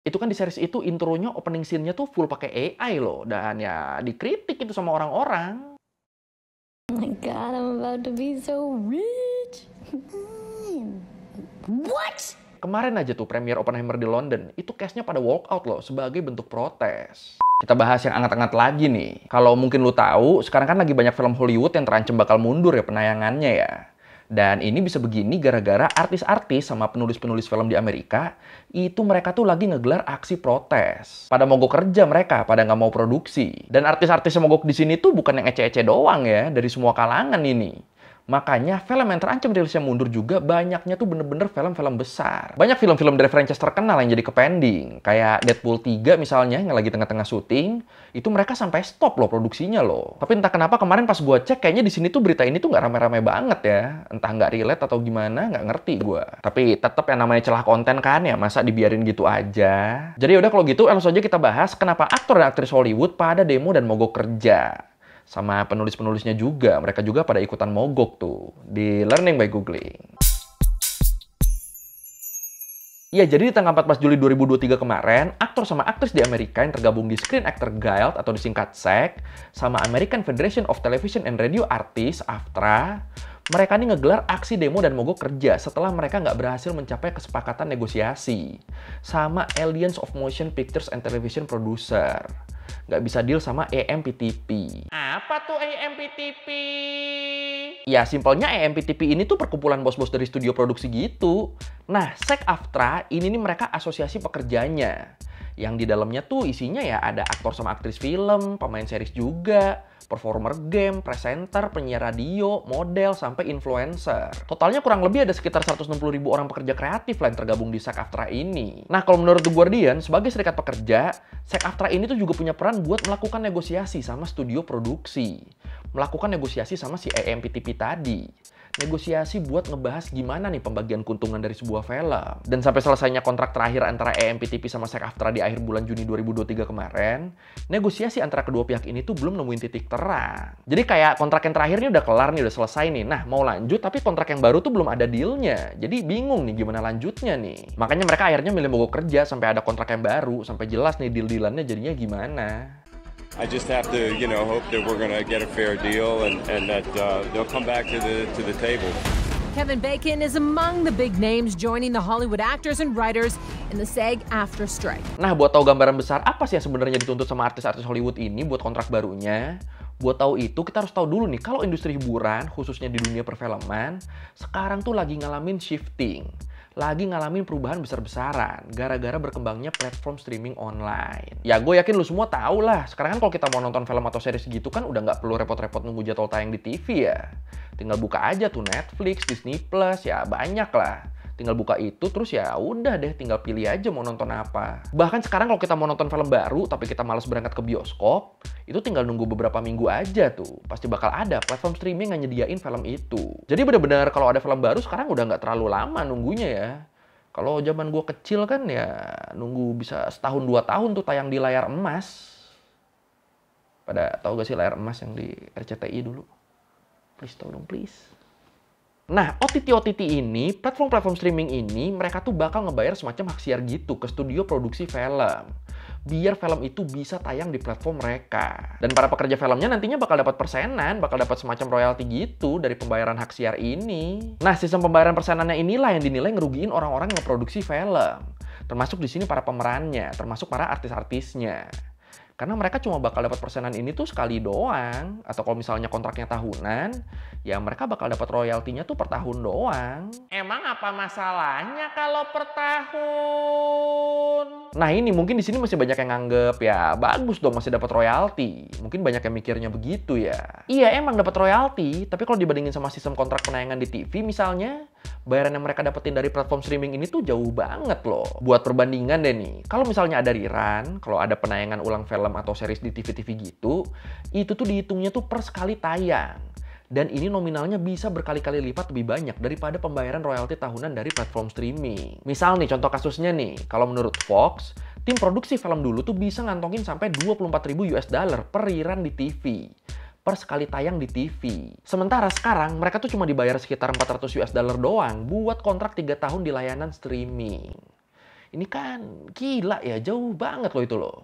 Itu kan di series itu intronya, opening scene-nya tuh full pakai AI loh, dan ya dikritik itu sama orang-orang. Oh my god, I'm about to be so rich. What? Kemarin aja tuh premier Oppenheimer di London, itu cast-nya pada walkout loh sebagai bentuk protes. Kita bahas yang hangat-hangat lagi nih. Kalau mungkin lu tahu, sekarang kan lagi banyak film Hollywood yang terancam bakal mundur ya penayangannya ya. Dan ini bisa begini gara-gara artis-artis sama penulis-penulis film di Amerika, itu mereka tuh lagi ngegelar aksi protes. Pada mogok kerja mereka, pada nggak mau produksi. Dan artis-artis yang mogok di sini tuh bukan yang ece-ece doang ya, dari semua kalangan ini. Makanya film yang terancam rilisnya mundur juga banyaknya tuh bener-bener film-film besar. Banyak film-film dari franchise terkenal yang jadi ke-pending. Kayak Deadpool 3 misalnya yang lagi tengah-tengah syuting, itu mereka sampai stop loh produksinya loh. Tapi entah kenapa kemarin pas gua cek kayaknya di sini tuh berita ini tuh nggak rame-rame banget ya. Entah nggak relate atau gimana, nggak ngerti gua. Tapi tetap yang namanya celah konten kan ya, masa dibiarin gitu aja. Jadi udah kalau gitu langsung aja kita bahas kenapa aktor dan aktris Hollywood pada demo dan mogok kerja. Sama penulis-penulisnya juga, mereka juga pada ikutan mogok tuh, di Learning by Googling. Iya, jadi di tanggal 14 Juli 2023 kemarin, aktor sama aktris di Amerika yang tergabung di Screen Actor Guild atau disingkat SAG, sama American Federation of Television and Radio Artists, AFTRA, mereka ini ngegelar aksi demo dan mogok kerja setelah mereka nggak berhasil mencapai kesepakatan negosiasi sama Alliance of Motion Pictures and Television Producer. Nggak bisa deal sama AMPTP. Apa tuh AMPTP? Ya, simpelnya AMPTP ini tuh perkumpulan bos-bos dari studio produksi gitu. Nah, SAG-AFTRA ini nih mereka asosiasi pekerjanya. Yang di dalamnya tuh isinya ya ada aktor sama aktris film, pemain series juga, performer game, presenter, penyiar radio, model, sampai influencer. Totalnya kurang lebih ada sekitar 160.000 orang pekerja kreatif lah yang tergabung di SAG-AFTRA ini. Nah, kalau menurut The Guardian, sebagai serikat pekerja, SAG-AFTRA ini tuh juga punya peran buat melakukan negosiasi sama studio produksi. Melakukan negosiasi sama si AMPTP tadi. Negosiasi buat ngebahas gimana nih pembagian keuntungan dari sebuah film. Dan sampai selesainya kontrak terakhir antara AMPTP sama SAG-AFTRA di akhir bulan Juni 2023 kemarin, negosiasi antara kedua pihak ini tuh belum nemuin titik terang. Jadi kayak kontrak yang terakhir ini udah kelar nih, udah selesai nih. Nah, mau lanjut tapi kontrak yang baru tuh belum ada dealnya. Jadi bingung nih gimana lanjutnya nih. Makanya mereka akhirnya milih mogok kerja sampai ada kontrak yang baru, sampai jelas nih deal-dealannya jadinya gimana. I just have to, hope that we're going to get a fair deal and that they'll come back to the table. Kevin Bacon is among the big names joining the Hollywood actors and writers in the SAG-AFTRA strike. Nah, buat tahu gambaran besar apa sih yang sebenarnya dituntut sama artis-artis Hollywood ini buat kontrak barunya? Buat tahu itu, kita harus tahu dulu nih, kalau industri hiburan, khususnya di dunia perfilman, sekarang tuh lagi ngalamin shifting. Lagi ngalamin perubahan besar-besaran gara-gara berkembangnya platform streaming online. Ya gue yakin lu semua tahu lah, sekarang kan kalau kita mau nonton film atau series gitu kan udah nggak perlu repot-repot nunggu jadwal tayang di TV ya. Tinggal buka aja tuh Netflix, Disney Plus, ya banyak lah. Tinggal buka itu terus ya udah deh, tinggal pilih aja mau nonton apa. Bahkan sekarang kalau kita mau nonton film baru tapi kita malas berangkat ke bioskop, itu tinggal nunggu beberapa minggu aja tuh. Pasti bakal ada platform streaming yang nyediain film itu. Jadi bener-bener kalau ada film baru sekarang udah nggak terlalu lama nunggunya ya. Kalau zaman gue kecil kan ya nunggu bisa setahun 2 tahun tuh tayang di layar emas. Pada tahu gak sih layar emas yang di RCTI dulu? Please tau dong please. Nah, OTT ini, platform-platform streaming ini, mereka tuh bakal ngebayar semacam hak siar gitu ke studio produksi film. Biar film itu bisa tayang di platform mereka. Dan para pekerja filmnya nantinya bakal dapat persenan, bakal dapat semacam royalti gitu dari pembayaran hak siar ini. Nah, sistem pembayaran persenannya inilah yang dinilai ngerugiin orang-orang yang ngeproduksi film. Termasuk di sini para pemerannya, termasuk para artis-artisnya. Karena mereka cuma bakal dapat persenan ini tuh sekali doang. Atau kalau misalnya kontraknya tahunan, ya mereka bakal dapat royaltinya tuh per tahun doang. Emang apa masalahnya kalau per tahun? Nah ini mungkin di sini masih banyak yang nganggep ya bagus dong masih dapat royalti. Mungkin banyak yang mikirnya begitu ya. Iya emang dapat royalti, tapi kalau dibandingin sama sistem kontrak penayangan di TV misalnya, bayaran yang mereka dapetin dari platform streaming ini tuh jauh banget loh. Buat perbandingan deh nih, kalau misalnya ada rerun, kalau ada penayangan ulang film atau series di TV-TV gitu, itu tuh dihitungnya tuh per sekali tayang. Dan ini nominalnya bisa berkali-kali lipat lebih banyak daripada pembayaran royalti tahunan dari platform streaming. Misal nih, contoh kasusnya nih, kalau menurut Fox, tim produksi film dulu tuh bisa ngantongin sampai 24.000 US dollar per rerun di TV. Per sekali tayang di TV. Sementara sekarang mereka tuh cuma dibayar sekitar 400 US dollar doang buat kontrak 3 tahun di layanan streaming. Ini kan gila ya, jauh banget loh itu loh.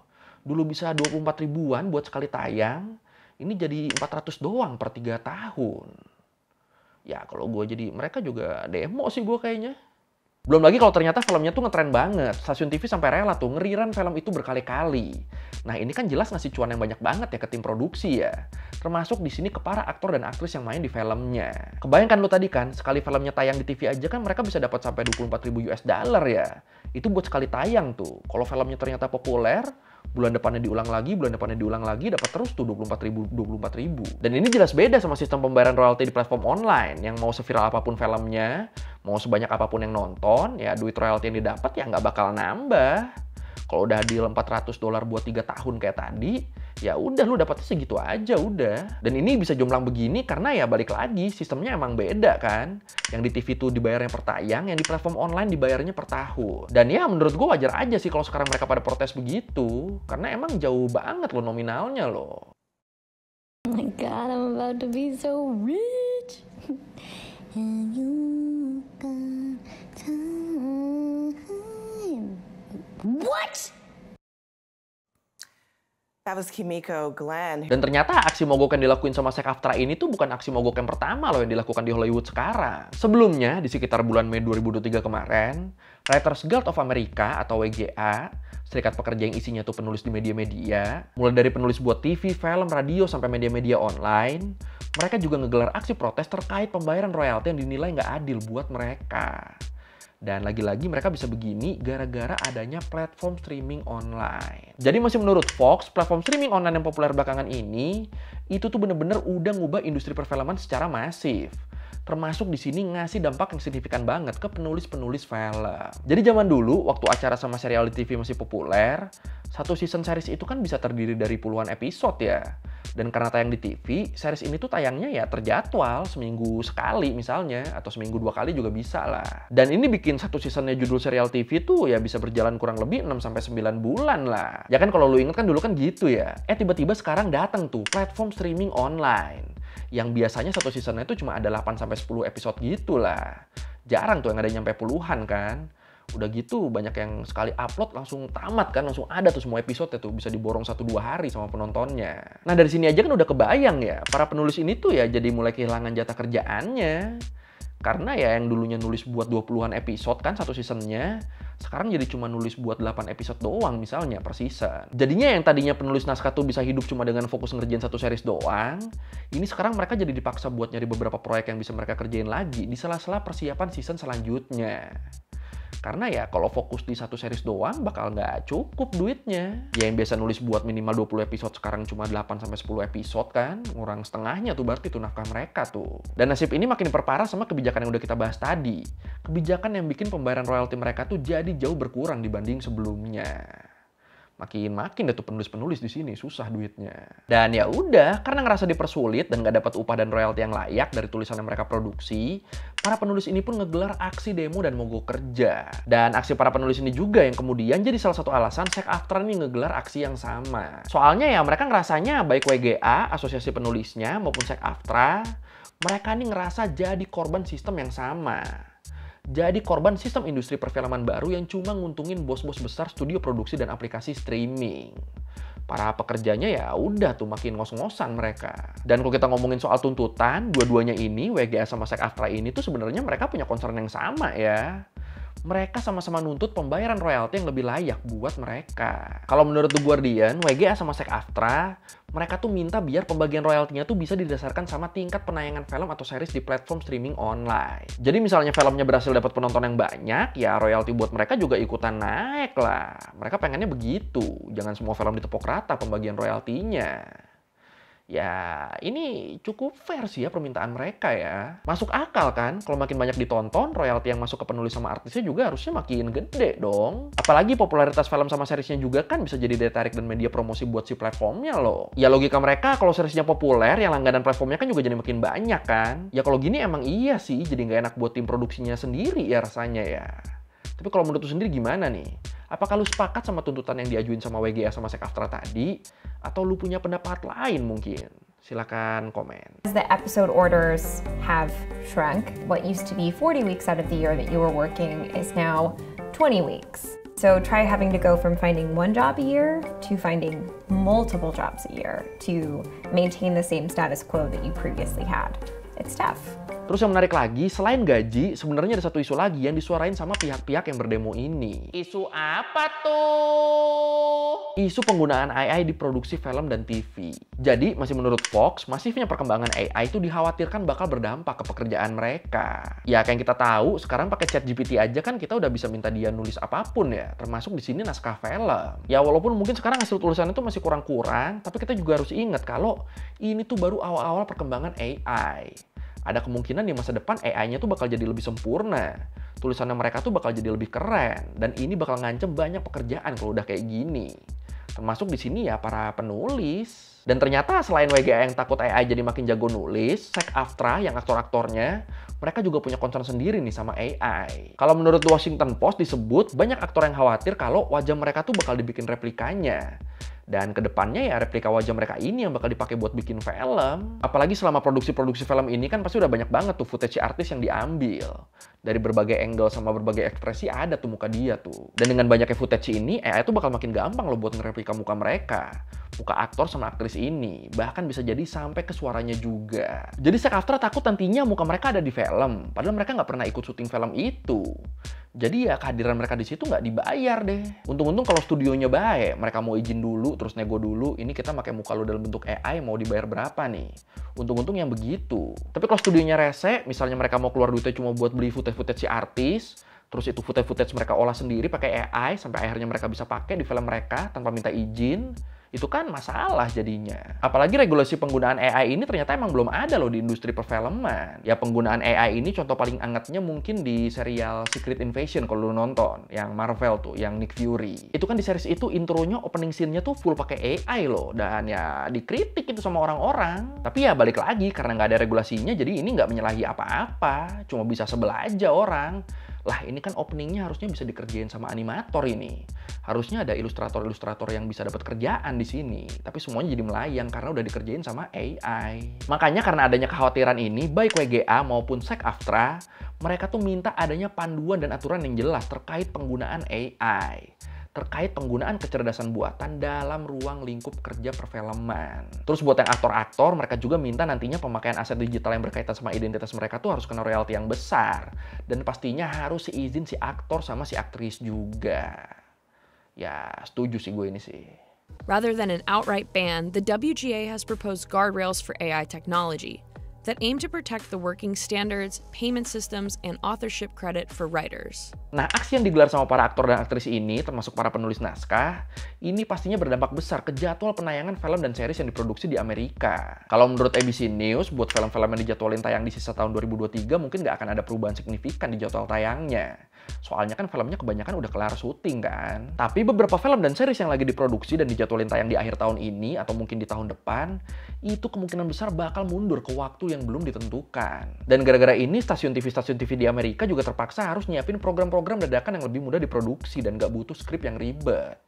Dulu bisa 24 ribuan buat sekali tayang, ini jadi 400 doang per 3 tahun. Ya kalau gue jadi mereka juga demo sih gue kayaknya. Belum lagi kalau ternyata filmnya tuh ngetren banget. Stasiun TV sampai rela tuh ngeriran film itu berkali-kali. Nah ini kan jelas ngasih cuan yang banyak banget ya ke tim produksi ya. Termasuk di sini ke para aktor dan aktris yang main di filmnya. Kebayangkan lo tadi kan, sekali filmnya tayang di TV aja kan mereka bisa dapat sampai 24.000 US dollar ya. Itu buat sekali tayang tuh. Kalau filmnya ternyata populer, bulan depannya diulang lagi, dapat terus tuh 24.000. Dan ini jelas beda sama sistem pembayaran royalti di platform online yang mau seviral apapun filmnya, mau sebanyak apapun yang nonton, ya duit royalti yang didapat ya nggak bakal nambah. Kalau udah deal $400 buat 3 tahun kayak tadi, ya udah lu dapatnya segitu aja udah. Dan ini bisa jomplang begini karena ya balik lagi sistemnya emang beda kan. Yang di TV tuh dibayarnya per tayang, yang di platform online dibayarnya per tahun. Dan ya menurut gue wajar aja sih kalau sekarang mereka pada protes begitu, karena emang jauh banget loh nominalnya loh. Oh my God, I'm about to be so rich. And you got time. What? That was Kimiko Glenn. Dan ternyata aksi mogok yang dilakuin sama SAG-AFTRA ini tuh bukan aksi mogok yang pertama loh yang dilakukan di Hollywood sekarang. Sebelumnya, di sekitar bulan Mei 2023 kemarin, Writers Guild of America atau WGA, serikat pekerja yang isinya tuh penulis di media-media, mulai dari penulis buat TV, film, radio, sampai media-media online, mereka juga ngegelar aksi protes terkait pembayaran royalti yang dinilai nggak adil buat mereka. Dan lagi-lagi mereka bisa begini gara-gara adanya platform streaming online. Jadi masih menurut Fox, platform streaming online yang populer belakangan ini, itu tuh bener-bener udah ngubah industri perfilman secara masif. Termasuk di sini ngasih dampak yang signifikan banget ke penulis-penulis film. Jadi zaman dulu, waktu acara sama serial di TV masih populer, satu season series itu kan bisa terdiri dari puluhan episode ya. Dan karena tayang di TV, series ini tuh tayangnya ya terjadwal seminggu sekali misalnya, atau seminggu 2 kali juga bisa lah. Dan ini bikin satu seasonnya judul serial TV tuh ya bisa berjalan kurang lebih 6-9 bulan lah. Ya kan kalau lu inget kan dulu kan gitu ya. Tiba-tiba sekarang datang tuh platform streaming online. Yang biasanya satu seasonnya itu cuma ada 8-10 episode gitu lah. Jarang tuh yang ada nyampe puluhan kan. Udah gitu banyak yang sekali upload langsung tamat kan, langsung ada tuh semua episode tuh bisa diborong 1-2 hari sama penontonnya. Nah dari sini aja kan udah kebayang ya, para penulis ini tuh ya jadi mulai kehilangan jatah kerjaannya. Karena ya yang dulunya nulis buat 20-an episode kan satu seasonnya, sekarang jadi cuma nulis buat 8 episode doang misalnya per season. Jadinya yang tadinya penulis naskah tuh bisa hidup cuma dengan fokus ngerjain satu series doang, ini sekarang mereka jadi dipaksa buat nyari beberapa proyek yang bisa mereka kerjain lagi di sela-sela persiapan season selanjutnya. Karena ya kalau fokus di satu series doang bakal nggak cukup duitnya. Ya yang biasa nulis buat minimal 20 episode sekarang cuma 8-10 episode kan. Ngurang setengahnya tuh berarti tuh nafkah mereka tuh. Dan nasib ini makin diperparah sama kebijakan yang udah kita bahas tadi. Kebijakan yang bikin pembayaran royalti mereka tuh jadi jauh berkurang dibanding sebelumnya. Makin deh tuh penulis-penulis di sini susah duitnya. Dan ya udah, karena ngerasa dipersulit dan nggak dapat upah dan royalti yang layak dari tulisan yang mereka produksi, para penulis ini pun ngegelar aksi demo dan mogok kerja. Dan aksi para penulis ini juga yang kemudian jadi salah satu alasan SAG-AFTRA ini ngegelar aksi yang sama. Soalnya ya mereka ngerasanya baik WGA, asosiasi penulisnya, maupun SAG-AFTRA, mereka ini ngerasa jadi korban sistem yang sama. Jadi korban sistem industri perfilman baru yang cuma nguntungin bos-bos besar studio produksi dan aplikasi streaming. Para pekerjanya ya udah tuh makin ngos-ngosan mereka. Dan kalau kita ngomongin soal tuntutan, dua-duanya ini, WGA sama SAG-AFTRA ini tuh sebenarnya mereka punya concern yang sama ya. Mereka sama-sama nuntut pembayaran royalti yang lebih layak buat mereka. Kalau menurut The Guardian, WGA sama SAG-AFTRA, mereka tuh minta biar pembagian royaltinya tuh bisa didasarkan sama tingkat penayangan film atau series di platform streaming online. Jadi misalnya filmnya berhasil dapat penonton yang banyak, ya royalti buat mereka juga ikutan naik lah. Mereka pengennya begitu, jangan semua film ditepok rata pembagian royaltinya. Ya, ini cukup fair sih ya permintaan mereka ya. Masuk akal kan? Kalau makin banyak ditonton, royalti yang masuk ke penulis sama artisnya juga harusnya makin gede dong. Apalagi popularitas film sama seriesnya juga kan bisa jadi daya tarik dan media promosi buat si platformnya loh. Ya logika mereka kalau seriesnya populer, yang langganan platformnya kan juga jadi makin banyak kan. Ya kalau gini emang iya sih, jadi nggak enak buat tim produksinya sendiri ya rasanya ya. Tapi kalau menurut lu sendiri gimana nih? Apakah lu sepakat sama tuntutan yang diajuin sama WGA sama SAG-AFTRA tadi? Atau lu punya pendapat lain mungkin? Silakan komen. As the episode orders have shrunk, what used to be 40 weeks out of the year that you were working is now 20 weeks. So try having to go from finding one job a year to finding multiple jobs a year to maintain the same status quo that you previously had. It's tough. Terus yang menarik lagi, selain gaji, sebenarnya ada satu isu lagi yang disuarain sama pihak-pihak yang berdemo ini. Isu apa tuh? Isu penggunaan AI di produksi film dan TV. Jadi, masih menurut Fox, masifnya perkembangan AI itu dikhawatirkan bakal berdampak ke pekerjaan mereka. Ya, kayak yang kita tahu, sekarang pakai ChatGPT aja kan kita udah bisa minta dia nulis apapun ya, termasuk di sini naskah film. Ya, walaupun mungkin sekarang hasil tulisan itu masih kurang-kurang, tapi kita juga harus ingat kalau ini tuh baru awal-awal perkembangan AI. Ada kemungkinan di masa depan AI-nya tuh bakal jadi lebih sempurna. Tulisannya mereka tuh bakal jadi lebih keren. Dan ini bakal ngancem banyak pekerjaan kalau udah kayak gini. Termasuk di sini ya para penulis. Dan ternyata selain WGA yang takut AI jadi makin jago nulis, SAG-AFTRA yang aktor-aktornya, mereka juga punya concern sendiri nih sama AI. Kalau menurut The Washington Post disebut, banyak aktor yang khawatir kalau wajah mereka tuh bakal dibikin replikanya. Dan kedepannya ya replika wajah mereka ini yang bakal dipakai buat bikin film. Apalagi selama produksi-produksi film ini kan pasti udah banyak banget tuh footage artis yang diambil. Dari berbagai angle sama berbagai ekspresi ada tuh muka dia tuh. Dan dengan banyaknya footage ini, AI tuh bakal makin gampang loh buat ngereplika muka mereka. Muka aktor sama aktris ini. Bahkan bisa jadi sampai ke suaranya juga. Jadi SAG-AFTRA takut nantinya muka mereka ada di film. Padahal mereka nggak pernah ikut syuting film itu. Jadi ya kehadiran mereka di situ nggak dibayar deh. Untung-untung kalau studionya baik, mereka mau izin dulu, terus nego dulu, ini kita pakai muka lo dalam bentuk AI, mau dibayar berapa nih? Untung-untung yang begitu. Tapi kalau studionya rese, misalnya mereka mau keluar duitnya cuma buat beli footage-footage si artis, terus itu footage-footage mereka olah sendiri pakai AI, sampai akhirnya mereka bisa pakai di film mereka tanpa minta izin, itu kan masalah jadinya. Apalagi regulasi penggunaan AI ini ternyata emang belum ada loh di industri perfilman. Ya penggunaan AI ini contoh paling angetnya mungkin di serial Secret Invasion kalau lu nonton, yang Marvel tuh, yang Nick Fury. Itu kan di series itu intronya, opening scene-nya tuh full pakai AI loh. Dan ya dikritik itu sama orang-orang. Tapi ya balik lagi, karena nggak ada regulasinya, jadi ini nggak menyalahi apa-apa. Cuma bisa sebel aja orang. Lah ini kan openingnya harusnya bisa dikerjain sama animator ini. Harusnya ada ilustrator-ilustrator yang bisa dapat kerjaan di sini. Tapi semuanya jadi melayang karena udah dikerjain sama AI. Makanya karena adanya kekhawatiran ini, baik WGA maupun SAG-AFTRA, mereka tuh minta adanya panduan dan aturan yang jelas terkait penggunaan AI. Terkait penggunaan kecerdasan buatan dalam ruang lingkup kerja perfilman. Terus buat yang aktor-aktor, mereka juga minta nantinya pemakaian aset digital yang berkaitan sama identitas mereka tuh harus kena royalti yang besar. Dan pastinya harus seizin si aktor sama si aktris juga. Ya, setuju sih gue ini sih. Rather than an outright ban, the WGA has proposed guardrails for AI technology that aim to protect the working standards, payment systems, and authorship credit for writers. Nah, aksi yang digelar sama para aktor dan aktris ini, termasuk para penulis naskah, ini pastinya berdampak besar ke jadwal penayangan film dan series yang diproduksi di Amerika. Kalau menurut ABC News, buat film-film yang dijadwalin tayang di sisa tahun 2023, mungkin nggak akan ada perubahan signifikan di jadwal tayangnya. Soalnya kan filmnya kebanyakan udah kelar syuting kan. Tapi beberapa film dan series yang lagi diproduksi dan dijadwalin tayang di akhir tahun ini, atau mungkin di tahun depan, itu kemungkinan besar bakal mundur ke waktu yang belum ditentukan. Dan gara-gara ini, stasiun TV di Amerika juga terpaksa harus nyiapin program-program dadakan yang lebih mudah diproduksi dan gak butuh skrip yang ribet.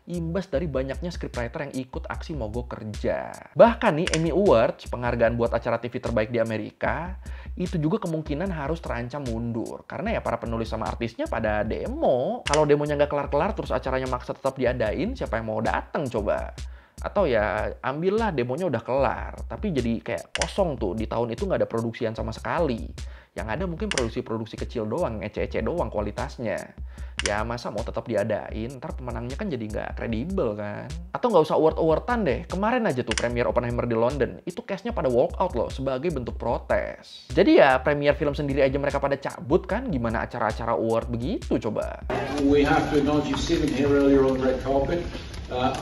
Imbas dari banyaknya scriptwriter yang ikut aksi mogok kerja. Bahkan nih, Emmy Awards, penghargaan buat acara TV terbaik di Amerika, itu juga kemungkinan harus terancam mundur. Karena ya para penulis sama artisnya pada demo. Kalau demonya nggak kelar-kelar, terus acaranya maksa tetap diadain, siapa yang mau datang coba? Atau ya ambillah demonya udah kelar, tapi jadi kayak kosong tuh, di tahun itu nggak ada produksian sama sekali. Yang ada mungkin produksi-produksi kecil doang, ece-ece doang kualitasnya. Ya masa mau tetap diadain, ntar pemenangnya kan jadi nggak kredibel kan. Atau nggak usah award-awardan deh, kemarin aja tuh premier Oppenheimer di London, itu cast-nya pada walk out loh sebagai bentuk protes. Jadi ya premier film sendiri aja mereka pada cabut kan, gimana acara-acara award begitu coba. We have to acknowledge you've seen them here earlier on the red carpet.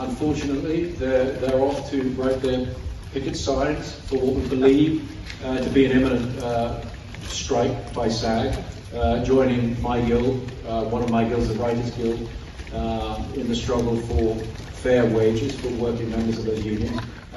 Unfortunately, they're off to break their picket signs for what we believe to be an imminent strike by SAG, joining my guild, one of my guilds, the Writers Guild, in the struggle for fair wages for working members of the union.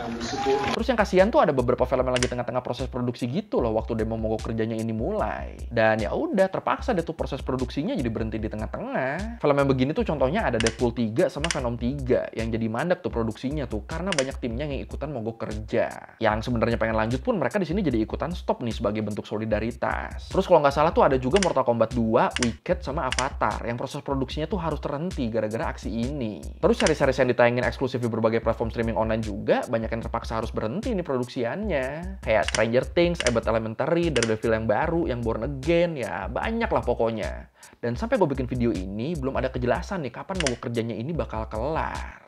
We support them. Terus yang kasihan tuh ada beberapa film yang lagi tengah-tengah proses produksi gitu loh waktu demo mogok kerjanya ini mulai. Dan ya udah terpaksa deh tuh proses produksinya jadi berhenti di tengah-tengah. Film yang begini tuh contohnya ada Deadpool 3 sama Venom 3 yang jadi mandek tuh produksinya tuh karena banyak timnya yang ikutan mogok kerja. Yang sebenarnya pengen lanjut pun mereka di sini jadi ikutan stop nih sebagai bentuk solidaritas. Terus kalau nggak salah tuh ada juga Mortal Kombat 2, Wicked sama Avatar yang proses produksinya tuh harus terhenti gara-gara aksi ini. Terus seri-seri yang ditayangin eksklusif di berbagai platform streaming online juga banyak yang terpaksa harus berhenti nih produksiannya. Kayak Stranger Things, Abbott Elementary, Daredevil yang baru, yang Born Again, ya banyak lah pokoknya. Dan sampai gue bikin video ini belum ada kejelasan nih kapan mogok kerjanya ini bakal kelar.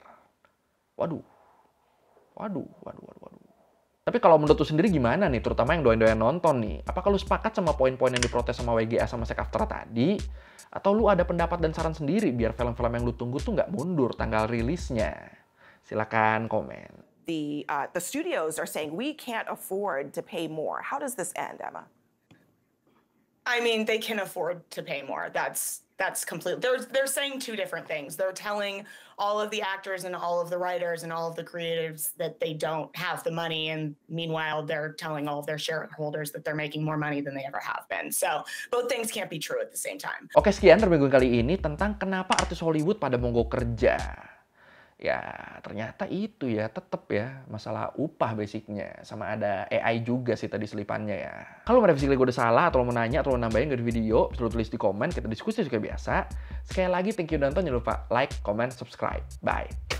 Waduh. Tapi kalau menurut lu sendiri gimana nih, terutama yang doyan-doyan nonton nih? Apakah lu sepakat sama poin-poin yang diprotes sama WGA sama SAG-AFTRA tadi? Atau lu ada pendapat dan saran sendiri biar film-film yang lu tunggu tuh nggak mundur tanggal rilisnya? Silakan komen. The studios are saying we can't afford to pay more. How does this end, Emma? I mean, they can afford to pay more. That's completely. They're saying two different things. They're telling all of the actors and all of the writers and all of the creatives that they don't have the money, and meanwhile, they're telling all of their shareholders that they're making more money than they ever have been. So both things can't be true at the same time. Oke, sekian Terminggu kali ini tentang kenapa artis Hollywood pada mogok kerja. Ya, ternyata itu ya, tetep ya, masalah upah basicnya. Sama ada AI juga sih tadi selipannya ya. Kalau merevisi gue udah salah, atau mau nanya, atau mau nambahin dari video, bisa tulis di komen, kita diskusi juga biasa. Sekali lagi, thank you udah nonton, jangan lupa like, comment, subscribe. Bye!